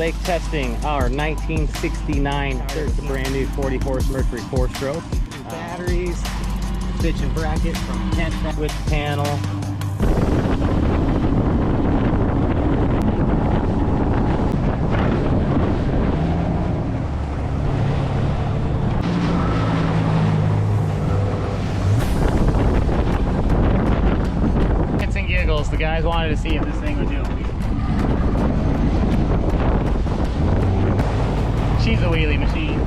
lake testing our 1969. There's a brand new 40 horse Mercury 4-stroke. Batteries, stitch and bracket from tent with panel. Shits and giggles, the guys wanted to see if this thing would do. She's a wheelie machine.